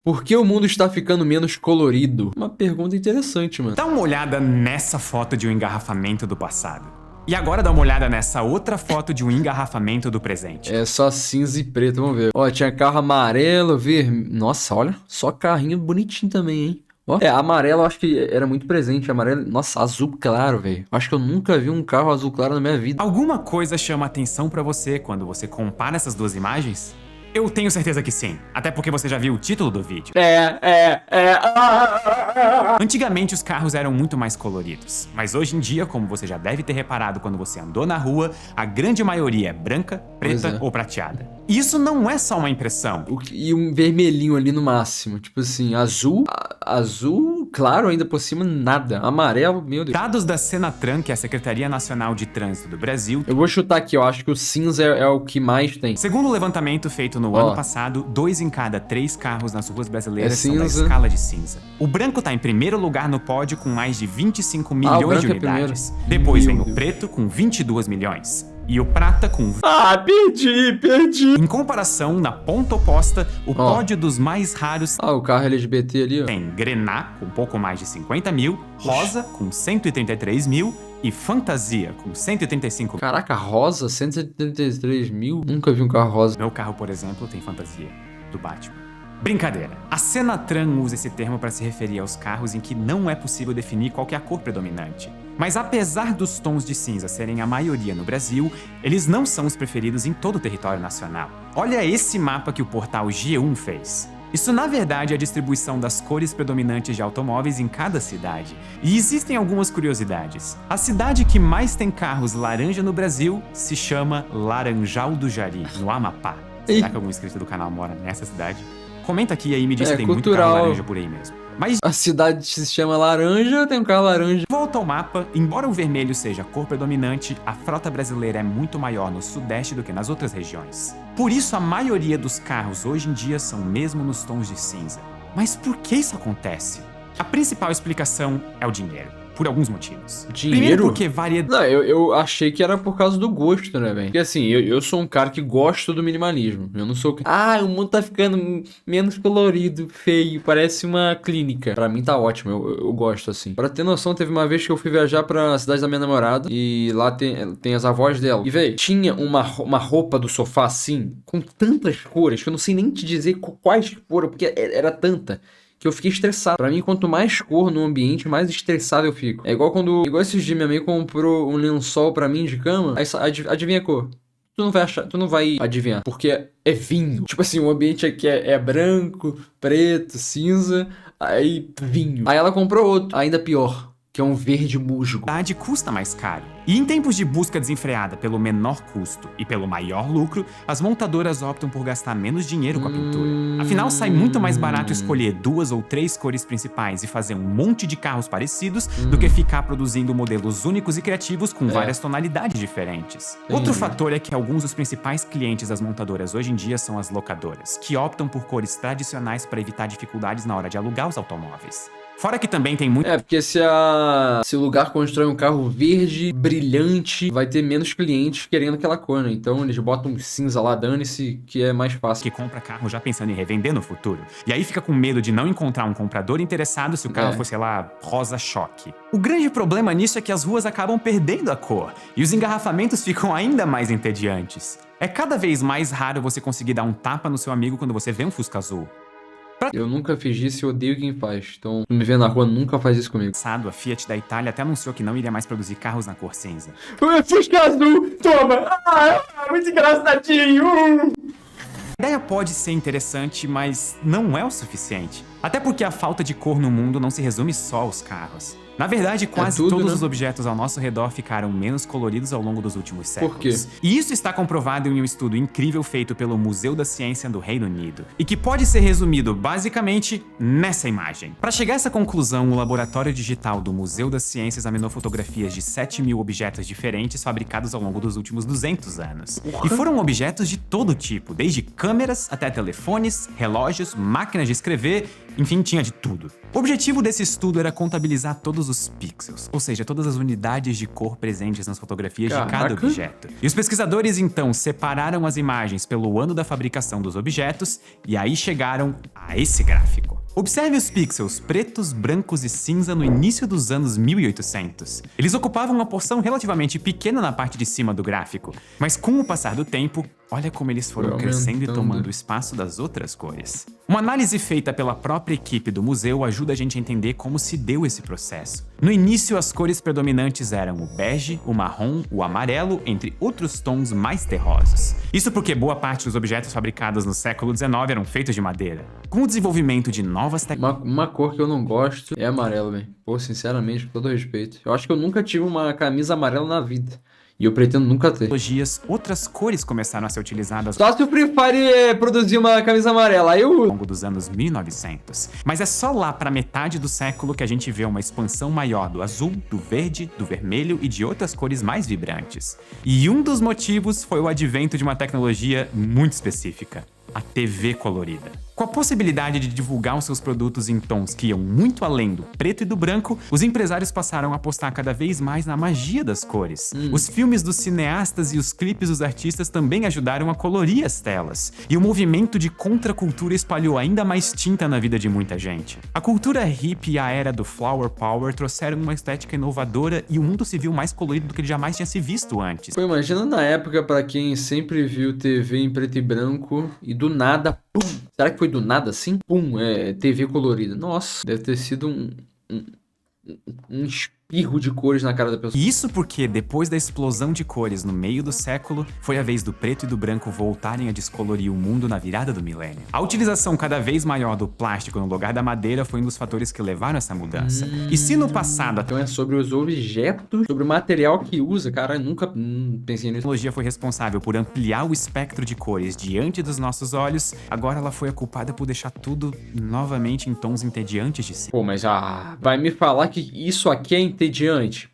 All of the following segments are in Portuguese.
Por que o mundo está ficando menos colorido? Uma pergunta interessante, mano. Dá uma olhada nessa foto de um engarrafamento do passado. E agora dá uma olhada nessa outra foto de um engarrafamento do presente. É só cinza e preto, vamos ver. Ó, tinha carro amarelo, vermelho. Nossa, olha, só carrinho bonitinho também, hein? Ó, amarelo eu acho que era muito presente. Amarelo, nossa, azul claro, velho. Acho que eu nunca vi um carro azul claro na minha vida. Alguma coisa chama atenção pra você quando você compara essas duas imagens? Eu tenho certeza que sim, até porque você já viu o título do vídeo. Antigamente os carros eram muito mais coloridos, mas hoje em dia, como você já deve ter reparado quando você andou na rua, a grande maioria é branca, preta ou prateada. E isso não é só uma impressão. E um vermelhinho ali no máximo, tipo assim, azul, azul, claro, ainda por cima nada. Amarelo, meu Deus. Dados da Senatran, que é a Secretaria Nacional de Trânsito do Brasil, Eu vou chutar aqui, eu acho que o cinza é o que mais tem. segundo o levantamento feito no ano passado, 2 em cada 3 carros nas ruas brasileiras são da cinza. escala de cinza. O branco tá em primeiro lugar no pódio com mais de 25 milhões de unidades. Depois vem o preto com 22 milhões. E o prata com... Perdi! Em comparação, na ponta oposta, o pódio dos mais raros O carro LGBT ali, ó. tem Grená, com pouco mais de 50 mil, Rosa, com 133 mil, e Fantasia, com 135 mil. Caraca, rosa, 173 mil? Nunca vi um carro rosa. Meu carro, por exemplo, tem Fantasia, do Batman. Brincadeira. A Senatran usa esse termo para se referir aos carros em que não é possível definir qual que é a cor predominante. Mas apesar dos tons de cinza serem a maioria no Brasil, eles não são os preferidos em todo o território nacional. Olha esse mapa que o portal G1 fez. Isso, na verdade, é a distribuição das cores predominantes de automóveis em cada cidade. E existem algumas curiosidades. A cidade que mais tem carros laranja no Brasil se chama Laranjal do Jari, no Amapá. Será que algum inscrito do canal mora nessa cidade? Comenta aqui e aí me diz se tem muito carro laranja por aí mesmo. Mas a cidade se chama laranja, tem um carro laranja. Volta ao mapa, embora o vermelho seja a cor predominante, a frota brasileira é muito maior no sudeste do que nas outras regiões. Por isso a maioria dos carros hoje em dia são mesmo nos tons de cinza. Mas por que isso acontece? A principal explicação é o dinheiro. Por alguns motivos. Dinheiro? Primeiro porque varia... Não, eu achei que era por causa do gosto, né, velho? Porque assim, eu sou um cara que gosto do minimalismo. Eu não sou... o mundo tá ficando menos colorido, feio, parece uma clínica. Pra mim tá ótimo, eu gosto assim. Pra ter noção, teve uma vez que eu fui viajar pra cidade da minha namorada e lá tem as avós dela. E, velho, tinha uma roupa do sofá assim, com tantas cores, que eu não sei nem te dizer quais foram, porque era tanta que eu fiquei estressado. Pra mim, quanto mais cor no ambiente, mais estressado eu fico. É igual igual esses dias minha mãe comprou um lençol pra mim de cama, aí adivinha a cor. Tu não vai adivinhar, porque é vinho. Tipo assim, o ambiente aqui é branco, preto, cinza, aí vinho. Aí ela comprou outro, ainda pior, que é um verde musgo. Custa mais caro. E em tempos de busca desenfreada pelo menor custo e pelo maior lucro, as montadoras optam por gastar menos dinheiro com a pintura. Afinal, sai muito mais barato escolher 2 ou 3 cores principais e fazer um monte de carros parecidos do que ficar produzindo modelos únicos e criativos com várias tonalidades diferentes. Outro fator é que alguns dos principais clientes das montadoras hoje em dia são as locadoras, que optam por cores tradicionais para evitar dificuldades na hora de alugar os automóveis. Fora que também tem muito... porque se o lugar constrói um carro verde, brilhante, vai ter menos clientes querendo aquela cor, né? Então eles botam cinza lá, dane-se, que é mais fácil. Que compra carro já pensando em revender no futuro. E aí fica com medo de não encontrar um comprador interessado se o carro fosse, sei lá, rosa choque. O grande problema nisso é que as ruas acabam perdendo a cor. E os engarrafamentos ficam ainda mais entediantes. É cada vez mais raro você conseguir dar um tapa no seu amigo quando você vê um Fusca azul. Eu nunca fiz isso e odeio quem faz. Então, se me ver na rua, nunca faz isso comigo. A Fiat da Itália até anunciou que não iria mais produzir carros na cor cinza. Fusca azul, toma! Muito engraçadinho! A ideia pode ser interessante, mas não é o suficiente. Até porque a falta de cor no mundo não se resume só aos carros. Na verdade, quase todos os objetos ao nosso redor ficaram menos coloridos ao longo dos últimos séculos. Por quê? E isso está comprovado em um estudo incrível feito pelo Museu da Ciência do Reino Unido, e que pode ser resumido basicamente nessa imagem. Para chegar a essa conclusão, o laboratório digital do Museu da Ciência examinou fotografias de 7.000 objetos diferentes fabricados ao longo dos últimos 200 anos. E foram objetos de todo tipo, desde câmeras até telefones, relógios, máquinas de escrever Enfim, tinha de tudo. O objetivo desse estudo era contabilizar todos os pixels, ou seja, todas as unidades de cor presentes nas fotografias de cada Caraca. objeto. E os pesquisadores, então, separaram as imagens pelo ano da fabricação dos objetos e aí chegaram a esse gráfico. Observe os pixels pretos, brancos e cinza no início dos anos 1800. Eles ocupavam uma porção relativamente pequena na parte de cima do gráfico, mas com o passar do tempo, olha como eles foram Foi crescendo e aumentando. tomando o espaço das outras cores. Uma análise feita pela própria equipe do museu ajuda a gente a entender como se deu esse processo. No início, as cores predominantes eram o bege, o marrom, o amarelo, entre outros tons mais terrosos. Isso porque boa parte dos objetos fabricados no século XIX eram feitos de madeira. Com o desenvolvimento de novas Uma cor que eu não gosto é amarelo, velho. Pô, sinceramente, com todo respeito. Eu acho que eu nunca tive uma camisa amarela na vida. E eu pretendo nunca ter. tecnologias, outras cores começaram a ser utilizadas Só se o Free Fire produzir uma camisa amarela, aí ao eu... longo dos anos 1900. Mas é só lá para metade do século que a gente vê uma expansão maior do azul, do verde, do vermelho e de outras cores mais vibrantes. E um dos motivos foi o advento de uma tecnologia muito específica: a TV colorida. Com a possibilidade de divulgar os seus produtos em tons que iam muito além do preto e do branco, os empresários passaram a apostar cada vez mais na magia das cores. Os filmes dos cineastas e os clipes dos artistas também ajudaram a colorir as telas. E o movimento de contracultura espalhou ainda mais tinta na vida de muita gente. A cultura hippie e a era do Flower Power trouxeram uma estética inovadora e o mundo se viu mais colorido do que ele jamais tinha se visto antes. Pô, imagina na época, pra quem sempre viu TV em preto e branco e do nada, pum! Será que foi do nada assim? Pum, TV colorida. Nossa, deve ter sido um espirro de cores na cara da pessoa. E isso porque, depois da explosão de cores no meio do século, foi a vez do preto e do branco voltarem a descolorir o mundo na virada do milênio. A utilização cada vez maior do plástico no lugar da madeira foi um dos fatores que levaram a essa mudança. E se no passado a Então é sobre os objetos, sobre o material que usa. Cara, eu nunca pensei nisso. tecnologia foi responsável por ampliar o espectro de cores diante dos nossos olhos, agora ela foi a culpada por deixar tudo novamente em tons entediantes de si. Pô, mas vai me falar que isso aqui é entediante?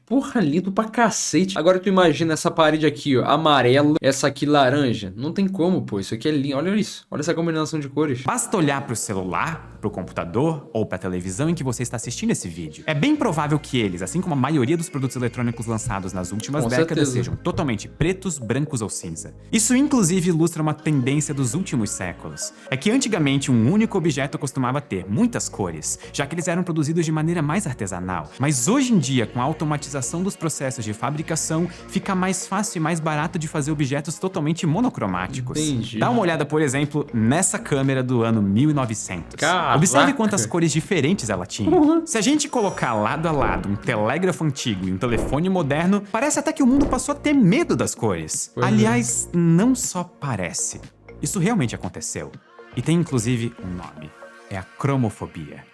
Porra, lindo pra cacete. Agora tu imagina essa parede aqui, ó, amarela, essa aqui laranja. Não tem como, pô, isso aqui é lindo. Olha isso, olha essa combinação de cores. Basta olhar para o celular, para o computador ou para a televisão em que você está assistindo esse vídeo. É bem provável que eles, assim como a maioria dos produtos eletrônicos lançados nas últimas Com décadas, certeza. sejam totalmente pretos, brancos ou cinza. Isso inclusive ilustra uma tendência dos últimos séculos. É que antigamente um único objeto costumava ter muitas cores, já que eles eram produzidos de maneira mais artesanal. Mas hoje em dia, com a automatização dos processos de fabricação, fica mais fácil e mais barato de fazer objetos totalmente monocromáticos. Entendi. Dá uma olhada, por exemplo, nessa câmera do ano 1900. Caraca. Observe quantas cores diferentes ela tinha. Se a gente colocar lado a lado um telégrafo antigo e um telefone moderno, parece até que o mundo passou a ter medo das cores. Pois é. Aliás, não só parece. Isso realmente aconteceu. E tem inclusive um nome. É a cromofobia.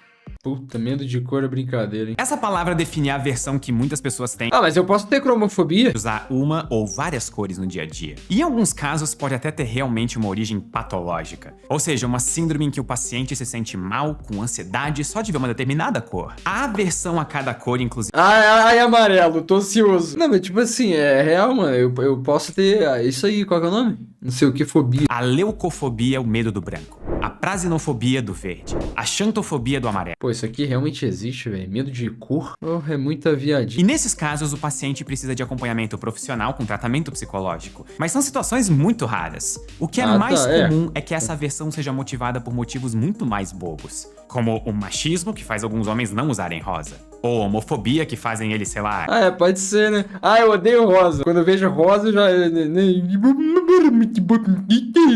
Puta, medo de cor é brincadeira, hein? Essa palavra define a aversão que muitas pessoas têm Ah, mas eu posso ter cromofobia? de usar uma ou várias cores no dia a dia. E em alguns casos pode até ter realmente uma origem patológica, ou seja, uma síndrome em que o paciente se sente mal, com ansiedade, só de ver uma determinada cor. A aversão a cada cor, inclusive, Ai, amarelo, tô ansioso. Não, mas tipo assim, é real, mano. Eu posso ter isso aí, qual que é o nome? Não sei o que, fobia. a leucofobia é o medo do branco, a prasinofobia do verde, a xantofobia do amarelo. Pô, isso aqui realmente existe, velho. Medo de cor? Oh, é muita viadinha. E nesses casos, o paciente precisa de acompanhamento profissional com tratamento psicológico. Mas são situações muito raras. O que é mais comum é que essa aversão seja motivada por motivos muito mais bobos. Como o machismo, que faz alguns homens não usarem rosa. Ou a homofobia, que fazem eles, sei lá, Ah, pode ser, né? Ah, eu odeio rosa. Quando eu vejo rosa, eu já...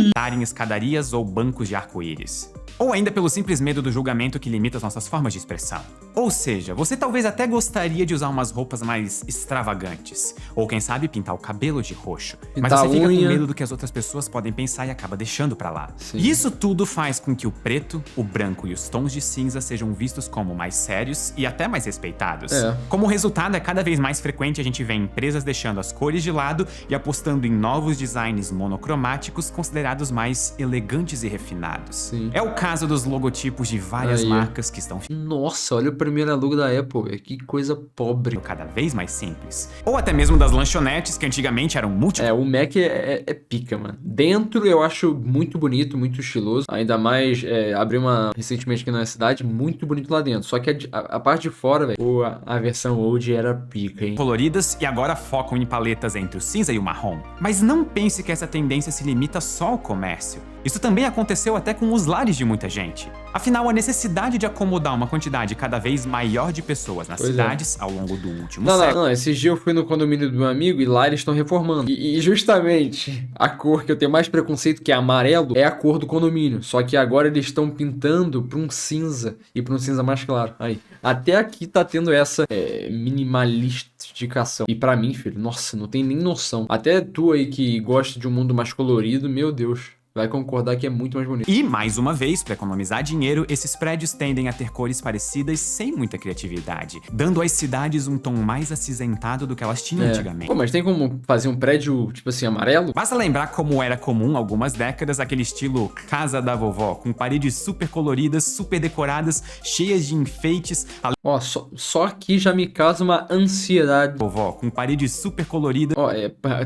estar em escadarias ou bancos de arco-íris. Ou ainda pelo simples medo do julgamento que limita as nossas formas de expressão. Ou seja, você talvez até gostaria de usar umas roupas mais extravagantes. Ou quem sabe pintar o cabelo de roxo. Mas Pintar você a fica com unha. medo do que as outras pessoas podem pensar e acaba deixando pra lá. Sim. E isso tudo faz com que o preto, o branco e os tons de cinza sejam vistos como mais sérios e até mais respeitados. É. Como resultado, é cada vez mais frequente a gente ver empresas deixando as cores de lado e apostando em novos designs monocromáticos considerados mais elegantes e refinados. Sim. É o caso caso dos logotipos de várias Aí. marcas que estão Nossa, olha o primeiro logo da Apple, velho. Que coisa pobre. cada vez mais simples. Ou até mesmo das lanchonetes, que antigamente eram múltiplas. O Mac é pica, mano. Dentro eu acho muito bonito, muito estiloso. Ainda mais, abri uma recentemente aqui na cidade, muito bonito lá dentro. Só que a parte de fora, velho, a versão old era pica, hein? Coloridas e agora focam em paletas entre o cinza e o marrom. Mas não pense que essa tendência se limita só ao comércio. Isso também aconteceu até com os lares de muita gente. Afinal, a necessidade de acomodar uma quantidade cada vez maior de pessoas nas cidades ao longo do último século. Não, esses dias eu fui no condomínio do meu amigo e lá eles estão reformando. E justamente a cor que eu tenho mais preconceito, que é amarelo, é a cor do condomínio. Só que agora eles estão pintando pra um cinza e pra um cinza mais claro. Aí, até aqui tá tendo essa minimalistificação. E pra mim, filho, nossa, não tem nem noção. Até tu aí que gosta de um mundo mais colorido, meu Deus, vai concordar que é muito mais bonito. E, mais uma vez, para economizar dinheiro, esses prédios tendem a ter cores parecidas sem muita criatividade, dando às cidades um tom mais acinzentado do que elas tinham antigamente. Pô, mas tem como fazer um prédio, tipo assim, amarelo? Basta lembrar como era comum há algumas décadas aquele estilo casa da vovó, com paredes super coloridas, super decoradas, cheias de enfeites. Ó, só aqui já me causa uma ansiedade. Vovó, com paredes super coloridas. Ó,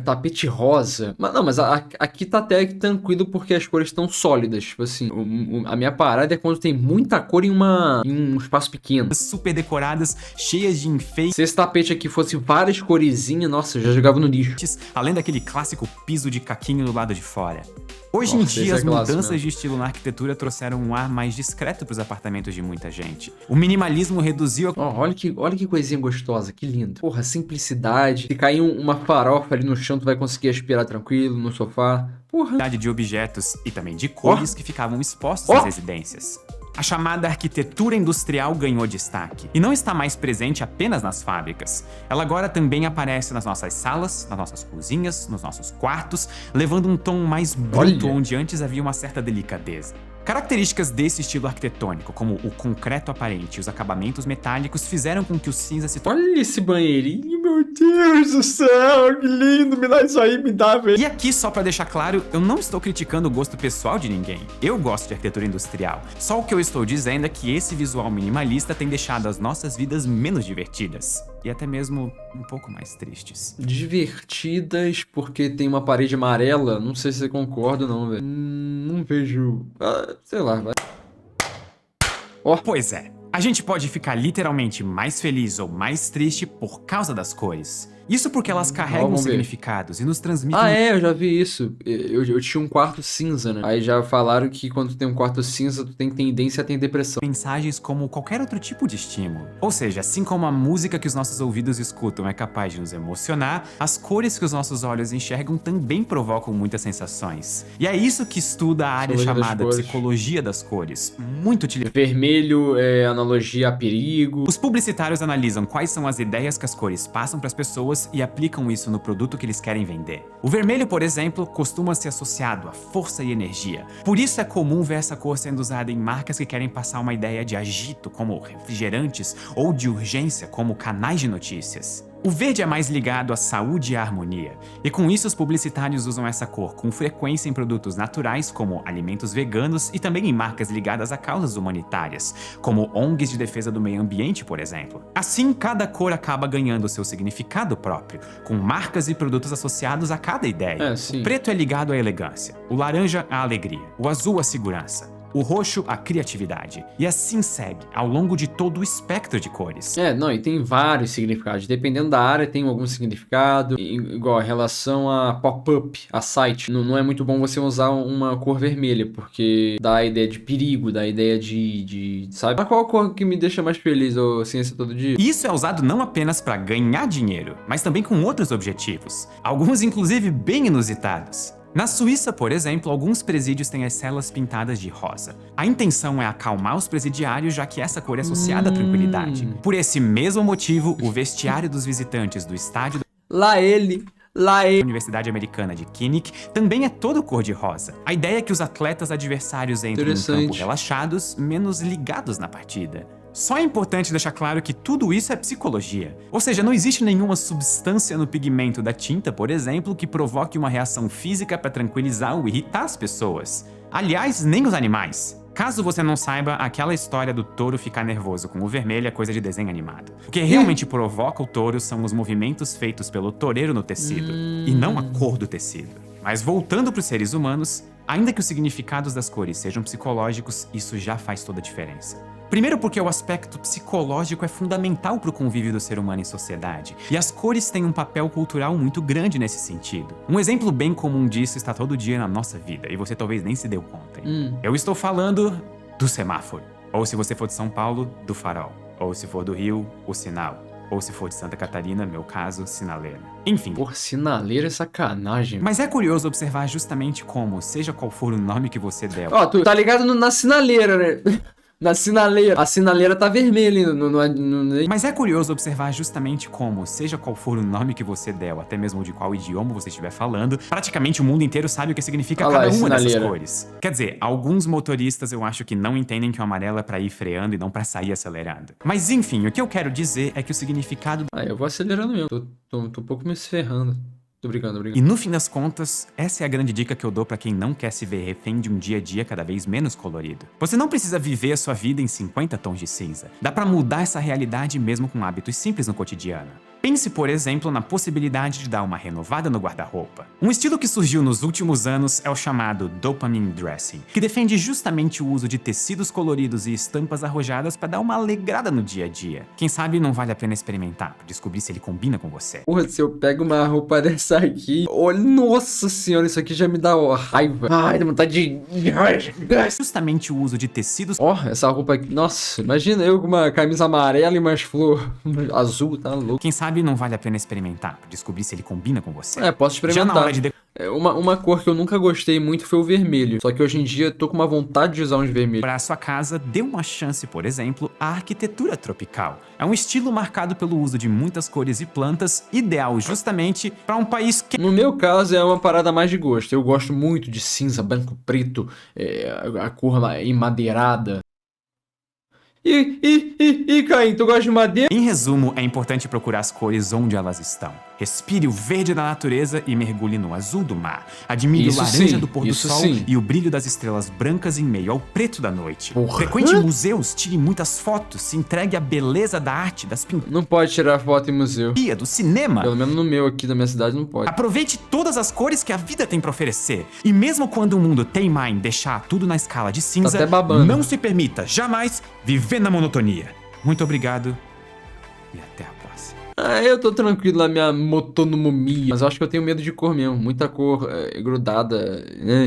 tapete rosa. Mas não, mas aqui tá até tranquilo porque as cores estão sólidas. Tipo assim, a minha parada é quando tem muita cor em um espaço pequeno. Super decoradas, cheias de enfeites. Se esse tapete aqui fosse várias coresinhas, nossa, eu já jogava no lixo. Além daquele clássico piso de caquinho do lado de fora. Hoje em dia, as mudanças de estilo na arquitetura trouxeram um ar mais discreto para os apartamentos de muita gente. O minimalismo reduziu a... Olha que coisinha gostosa, que lindo. Porra, simplicidade. Se cair uma farofa ali no chão, tu vai conseguir aspirar tranquilo no sofá. Porra. De objetos e também de cores que ficavam expostos nas residências. A chamada arquitetura industrial ganhou destaque e não está mais presente apenas nas fábricas. Ela agora também aparece nas nossas salas, nas nossas cozinhas, nos nossos quartos, levando um tom mais bruto onde antes havia uma certa delicadeza. Características desse estilo arquitetônico, como o concreto aparente e os acabamentos metálicos, fizeram com que o cinza se tornasse... Olha esse banheirinho, meu Deus do céu, que lindo, me dá isso aí, me dá, velho. E aqui, só pra deixar claro, eu não estou criticando o gosto pessoal de ninguém. Eu gosto de arquitetura industrial. Só o que eu estou dizendo é que esse visual minimalista tem deixado as nossas vidas menos divertidas. E até mesmo um pouco mais tristes. Divertidas porque tem uma parede amarela? Não sei se você concorda não, velho. Não vejo... sei lá, vai. Pois é. A gente pode ficar literalmente mais feliz ou mais triste por causa das cores. Isso porque elas carregam significados e nos transmitem... Eu já vi isso. Eu tinha um quarto cinza, né? Aí já falaram que quando tu tem um quarto cinza, tu tem tendência a ter depressão. Mensagens como qualquer outro tipo de estímulo. Ou seja, assim como a música que os nossos ouvidos escutam é capaz de nos emocionar, as cores que os nossos olhos enxergam também provocam muitas sensações. E é isso que estuda a área chamada psicologia das cores. Muito utilizada. Vermelho é analogia a perigo. Os publicitários analisam quais são as ideias que as cores passam para as pessoas e aplicam isso no produto que eles querem vender. O vermelho, por exemplo, costuma ser associado a força e energia. Por isso é comum ver essa cor sendo usada em marcas que querem passar uma ideia de agito, como refrigerantes, ou de urgência, como canais de notícias. O verde é mais ligado à saúde e à harmonia, e com isso os publicitários usam essa cor com frequência em produtos naturais, como alimentos veganos, e também em marcas ligadas a causas humanitárias, como ONGs de defesa do meio ambiente, por exemplo. Assim, cada cor acaba ganhando seu significado próprio, com marcas e produtos associados a cada ideia. O preto é ligado à elegância, o laranja à alegria, o azul à segurança, o roxo, a criatividade. E assim segue, ao longo de todo o espectro de cores. E tem vários significados. Dependendo da área, tem algum significado. Igual, em relação a pop-up, a site. Não é muito bom você usar uma cor vermelha, porque dá a ideia de perigo, dá a ideia de sabe? Mas qual a cor que me deixa mais feliz, ô Ciência Todo Dia? Isso é usado não apenas para ganhar dinheiro, mas também com outros objetivos. Alguns, inclusive, bem inusitados. Na Suíça, por exemplo, alguns presídios têm as celas pintadas de rosa. A intenção é acalmar os presidiários, já que essa cor é associada à tranquilidade. Por esse mesmo motivo, o vestiário dos visitantes do estádio da Universidade Americana de Kinnick também é todo cor-de-rosa. A ideia é que os atletas adversários entrem no campo relaxados, menos ligados na partida. Só é importante deixar claro que tudo isso é psicologia. Ou seja, não existe nenhuma substância no pigmento da tinta, por exemplo, que provoque uma reação física para tranquilizar ou irritar as pessoas. Aliás, nem os animais. Caso você não saiba, aquela história do touro ficar nervoso com o vermelho é coisa de desenho animado. O que realmente provoca o touro são os movimentos feitos pelo toureiro no tecido, e não a cor do tecido. Mas voltando para os seres humanos, ainda que os significados das cores sejam psicológicos, isso já faz toda a diferença. Primeiro porque o aspecto psicológico é fundamental para o convívio do ser humano em sociedade, e as cores têm um papel cultural muito grande nesse sentido. Um exemplo bem comum disso está todo dia na nossa vida, e você talvez nem se deu conta. Eu estou falando do semáforo, ou se você for de São Paulo, do farol, ou se for do Rio, o sinal, ou se for de Santa Catarina, meu caso, sinaleira. Enfim. Por sinaleira é sacanagem. Mas é curioso observar justamente como, seja qual for o nome que você der... Ó, tu tá ligado na sinaleira, né? Na sinaleira. A sinaleira tá vermelha ainda. Mas é curioso observar justamente como, seja qual for o nome que você der, ou até mesmo de qual idioma você estiver falando, praticamente o mundo inteiro sabe o que significa cada uma dessas cores. Quer dizer, alguns motoristas eu acho que não entendem que o amarelo é pra ir freando e não pra sair acelerando. Mas enfim, o que eu quero dizer é que o significado... Eu vou acelerando mesmo. Tô um pouco me ferrando. Tô brincando. E no fim das contas, essa é a grande dica que eu dou pra quem não quer se ver refém de um dia a dia cada vez menos colorido. Você não precisa viver a sua vida em 50 tons de cinza. Dá pra mudar essa realidade mesmo com hábitos simples no cotidiano. Pense, por exemplo, na possibilidade de dar uma renovada no guarda-roupa. Um estilo que surgiu nos últimos anos é o chamado dopamine dressing, que defende justamente o uso de tecidos coloridos e estampas arrojadas para dar uma alegrada no dia a dia. Quem sabe não vale a pena experimentar, para descobrir se ele combina com você. Porra, se eu pego uma roupa dessa aqui... Olha, nossa senhora, isso aqui já me dá raiva. Ai, dá vontade de... Justamente o uso de tecidos... Essa roupa aqui... Nossa, imagina eu com uma camisa amarela e umas flores azul, tá louco. Quem sabe não vale a pena experimentar, pra descobrir se ele combina com você. Posso experimentar. Já na hora de... Uma cor que eu nunca gostei muito foi o vermelho. Só que hoje em dia eu tô com uma vontade de usar uns vermelhos. Para sua casa, dê uma chance, por exemplo, à arquitetura tropical. É um estilo marcado pelo uso de muitas cores e plantas, ideal justamente para um país que... No meu caso é uma parada mais de gosto. Eu gosto muito de cinza, branco, preto, a cor emadeirada. Caim, tu gosta de madeira? Em resumo, é importante procurar as cores onde elas estão. Respire o verde da natureza e mergulhe no azul do mar. Admire o laranja do pôr do sol e o brilho das estrelas brancas em meio ao preto da noite. Frequente museus, tire muitas fotos, se entregue à beleza da arte, das pinturas. Não pode tirar foto em museu. Do cinema. Pelo menos no meu aqui da minha cidade não pode. Aproveite todas as cores que a vida tem pra oferecer. E mesmo quando o mundo teima em deixar tudo na escala de cinza, tá até babando. Não se permita jamais viver na monotonia. Muito obrigado e até a próxima. Eu tô tranquilo na minha motonomia, mas eu acho que eu tenho medo de cor mesmo. Muita cor grudada, né?